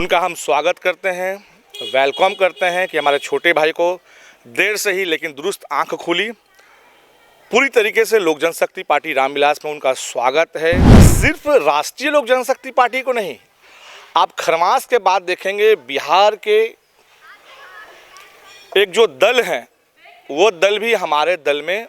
उनका हम स्वागत करते हैं, वेलकम करते हैं कि हमारे छोटे भाई को देर से ही लेकिन दुरुस्त आंख खुली। पूरी तरीके से लोक जनशक्ति पार्टी रामविलास में उनका स्वागत है। सिर्फ राष्ट्रीय लोक जनशक्ति पार्टी को नहीं, आप खरमास के बाद देखेंगे बिहार के एक जो दल है वो दल भी हमारे दल में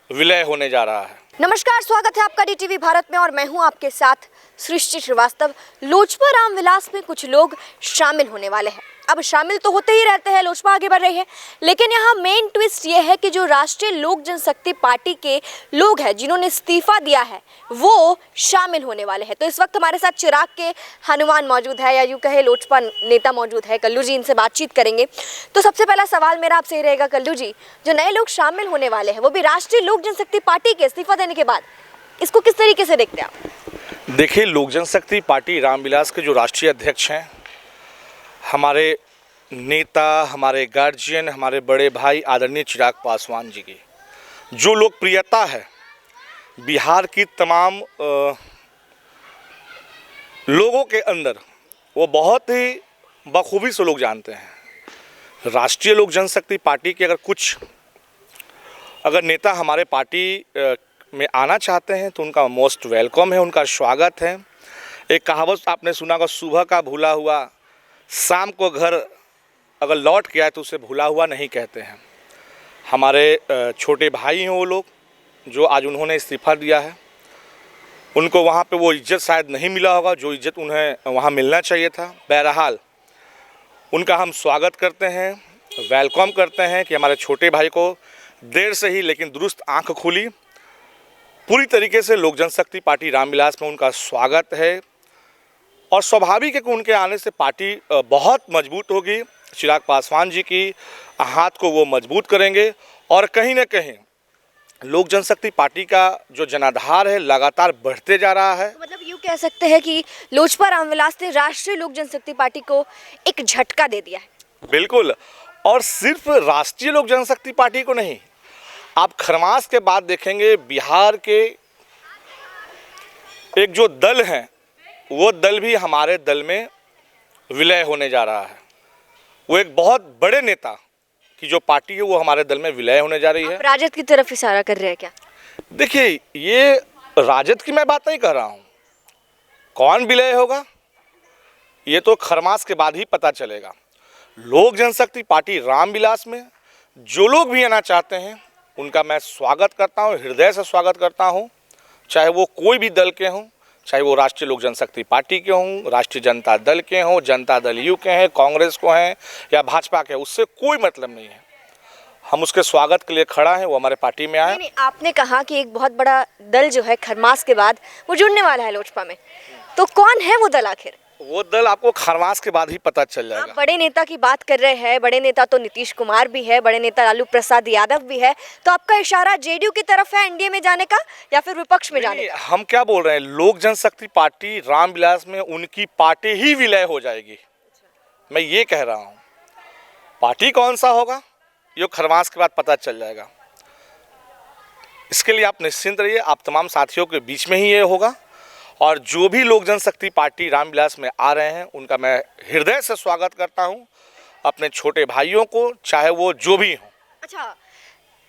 विलय होने जा रहा है। नमस्कार, स्वागत है आपका DTV भारत में और मैं हूं आपके साथ सृष्टि श्रीवास्तव। लोजपा रामविलास में कुछ लोग शामिल होने वाले हैं। अब शामिल तो होते ही रहते हैं, लोजपा आगे बढ़ रही है, लेकिन यहाँ मेन ट्विस्ट ये है कि जो राष्ट्रीय लोक जनशक्ति पार्टी के लोग हैं जिन्होंने इस्तीफा दिया है वो शामिल होने वाले हैं। तो इस वक्त हमारे साथ चिराग के हनुमान मौजूद है, या यूँ कहे लोजपा नेता मौजूद है, कल्लू जी। इनसे बातचीत करेंगे। तो सबसे पहला सवाल मेरा आपसे ये रहेगा, कल्लू जी, जो नए लोग शामिल होने वाले हैं वो भी राष्ट्रीय लोक जनशक्ति पार्टी के इस्तीफा देने के बाद, इसको किस तरीके से देखते हैं आप? देखिए, लोक जनशक्ति पार्टी रामविलास के जो राष्ट्रीय अध्यक्ष हैं, हमारे नेता, हमारे गार्जियन, हमारे बड़े भाई आदरणीय चिराग पासवान जी की जो लोकप्रियता है बिहार की तमाम लोगों के अंदर, वो बहुत ही बखूबी से लोग जानते हैं। राष्ट्रीय लोक जनशक्ति पार्टी के अगर नेता हमारे पार्टी में आना चाहते हैं तो उनका मोस्ट वेलकम है, उनका स्वागत है। एक कहावत आपने सुना होगा, सुबह का भूला हुआ शाम को घर अगर लौट के आए तो उसे भूला हुआ नहीं कहते हैं। हमारे छोटे भाई हैं वो लोग जो आज उन्होंने इस्तीफा दिया है। उनको वहाँ पे वो इज्जत शायद नहीं मिला होगा जो इज्जत उन्हें वहाँ मिलना चाहिए था। बहरहाल उनका हम स्वागत करते हैं, वेलकम करते हैं कि हमारे छोटे भाई को देर से ही लेकिन दुरुस्त आंख खुली। पूरी तरीके से लोक जनशक्ति पार्टी रामविलास में उनका स्वागत है और स्वाभाविक है कि उनके आने से पार्टी बहुत मजबूत होगी। चिराग पासवान जी की हाथ को वो मजबूत करेंगे और कहीं ना कहीं लोक जनशक्ति पार्टी का जो जनाधार है लगातार बढ़ते जा रहा है। मतलब यूँ कह सकते हैं कि लोजपा रामविलास ने राष्ट्रीय लोक जनशक्ति पार्टी को एक झटका दे दिया है। बिल्कुल, और सिर्फ राष्ट्रीय लोक जनशक्ति पार्टी को नहीं, आप खरमास के बाद देखेंगे बिहार के एक जो दल है वो दल भी हमारे दल में विलय होने जा रहा है। वो एक बहुत बड़े नेता की जो पार्टी है वो हमारे दल में विलय होने जा रही है। आप राजद की तरफ इशारा कर रहे हैं क्या? देखिए, ये राजद की मैं बात नहीं कर रहा हूँ। कौन विलय होगा ये तो खरमास के बाद ही पता चलेगा। लोक जनशक्ति पार्टी रामविलास में जो लोग भी आना चाहते हैं उनका मैं स्वागत करता हूँ, हृदय से स्वागत करता हूँ। चाहे वो कोई भी दल के हों, चाहे वो राष्ट्रीय लोक जनशक्ति पार्टी के हों, राष्ट्रीय जनता दल के हों, जनता दल यू के हैं, कांग्रेस को हैं या भाजपा के, उससे कोई मतलब नहीं है। हम उसके स्वागत के लिए खड़ा हैं, वो हमारे पार्टी में आए। नहीं, आपने कहा कि एक बहुत बड़ा दल जो है खरमास के बाद वो जुड़ने वाला है लोजपा में, तो कौन है वो दल आखिर? वो दल आपको खरमास के बाद ही पता चल जाएगा। आप बड़े नेता की बात कर रहे हैं, बड़े नेता तो नीतीश कुमार भी है, बड़े नेता लालू प्रसाद यादव भी है, तो आपका इशारा जेडीयू की तरफ है एनडीए में जाने का या फिर विपक्ष में जाने का? हम क्या बोल रहे हैं, लोक जनशक्ति पार्टी रामविलास में उनकी पार्टी ही विलय हो जाएगी। मैं ये कह रहा हूँ, पार्टी कौन सा होगा ये खरमास के बाद पता चल जाएगा। इसके लिए आप निश्चिंत रहिए, आप तमाम साथियों के बीच में ही ये होगा। और जो भी लोक जनशक्ति पार्टी रामविलास में आ रहे हैं उनका मैं हृदय से स्वागत करता हूं, अपने छोटे भाइयों को, चाहे वो जो भी हों। अच्छा,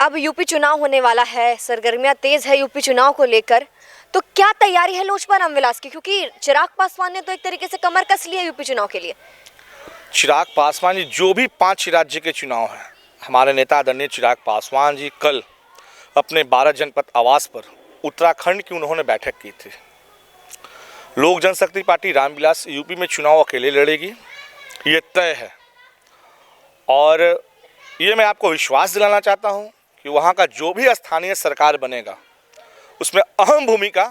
अब यूपी चुनाव होने वाला है, सरगर्मियां तेज है यूपी चुनाव को लेकर, तो क्या तैयारी है लोजपा रामविलास की? क्योंकि चिराग पासवान ने तो एक तरीके से कमर कस लिया यूपी चुनाव के लिए। चिराग पासवान जी, जो भी 5 राज्य के चुनाव हैं, हमारे नेता आदरणीय चिराग पासवान जी कल अपने 12 जनपद आवास पर उत्तराखंड की उन्होंने बैठक की थी। लोक जनशक्ति पार्टी रामविलास यूपी में चुनाव अकेले लड़ेगी, ये तय है। और ये मैं आपको विश्वास दिलाना चाहता हूँ कि वहाँ का जो भी स्थानीय सरकार बनेगा उसमें अहम भूमिका,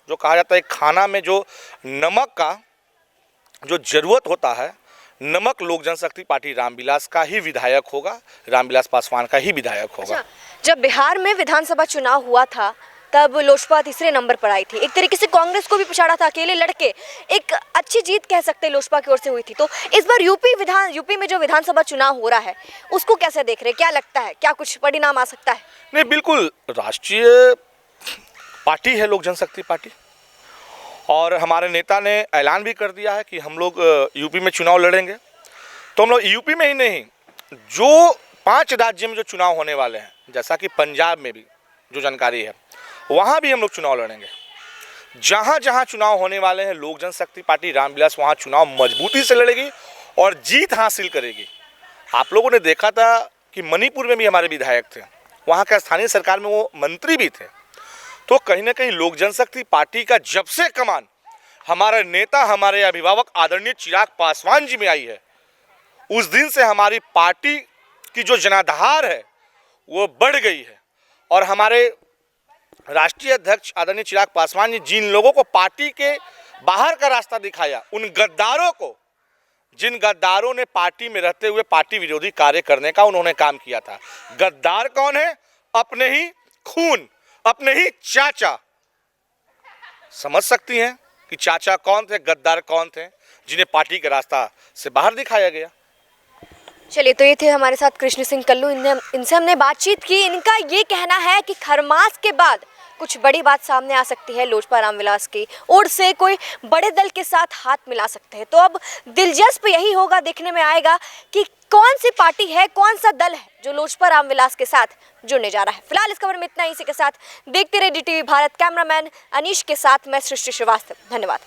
जो कहा जाता है खाना में जो नमक का जो ज़रूरत होता है, नमक लोक जनशक्ति पार्टी रामविलास का ही विधायक होगा, रामविलास पासवान का ही विधायक होगा। अच्छा, जब बिहार में विधानसभा चुनाव हुआ था तब लोजपा तीसरे नंबर पर आई थी, एक तरीके से कांग्रेस को भी पछाड़ा था, अकेले लड़के एक अच्छी जीत कह सकते हैं लोजपा की ओर से हुई थी। तो इस बार यूपी में जो विधानसभा चुनाव हो रहा है उसको कैसे देख रहे हैं? क्या लगता है, क्या कुछ परिणाम आ सकता है? नहीं, बिल्कुल राष्ट्रीय पार्टी है लोक जनशक्ति पार्टी और हमारे नेता ने ऐलान भी कर दिया है कि हम लोग यूपी में चुनाव लड़ेंगे। तो हम लोग यूपी में ही नहीं, जो 5 राज्य में जो चुनाव होने वाले हैं, जैसा कि पंजाब में भी जो जानकारी है, वहाँ भी हम लोग चुनाव लड़ेंगे। जहाँ जहाँ चुनाव होने वाले हैं, लोक जनशक्ति पार्टी रामविलास वहाँ चुनाव मजबूती से लड़ेगी और जीत हासिल करेगी। आप लोगों ने देखा था कि मणिपुर में भी हमारे विधायक थे, वहाँ का स्थानीय सरकार में वो मंत्री भी थे। तो कहीं ना कहीं लोक जनशक्ति पार्टी का जब से कमान हमारे नेता, हमारे अभिभावक आदरणीय चिराग पासवान जी में आई है, उस दिन से हमारी पार्टी की जो जनाधार है वो बढ़ गई है। और हमारे राष्ट्रीय अध्यक्ष आदरणीय चिराग पासवान जी जिन लोगों को पार्टी के बाहर का रास्ता दिखाया, उन गद्दारों को, जिन गद्दारों ने पार्टी में रहते हुए पार्टी विरोधी कार्य करने का उन्होंने काम किया था। गद्दार कौन है? अपने ही खून, अपने ही चाचा। समझ सकती हैं कि चाचा कौन थे, गद्दार कौन थे, जिन्हें पार्टी के रास्ता से बाहर दिखाया गया। चलिए, तो ये थे हमारे साथ कृष्ण सिंह कल्लू। इनसे हमने बातचीत की। इनका ये कहना है कि खरमास के बाद कुछ बड़ी बात सामने आ सकती है, लोजपा रामविलास की ओर से कोई बड़े दल के साथ हाथ मिला सकते हैं। तो अब दिलचस्प यही होगा, देखने में आएगा कि कौन सी पार्टी है, कौन सा दल है जो लोजपा रामविलास के साथ जुड़ने जा रहा है। फिलहाल इस खबर में इतना ही। इसी के साथ देखते रहिए DTV भारत। कैमरामैन अनीश के साथ मैं सृष्टि श्रीवास्तव। धन्यवाद।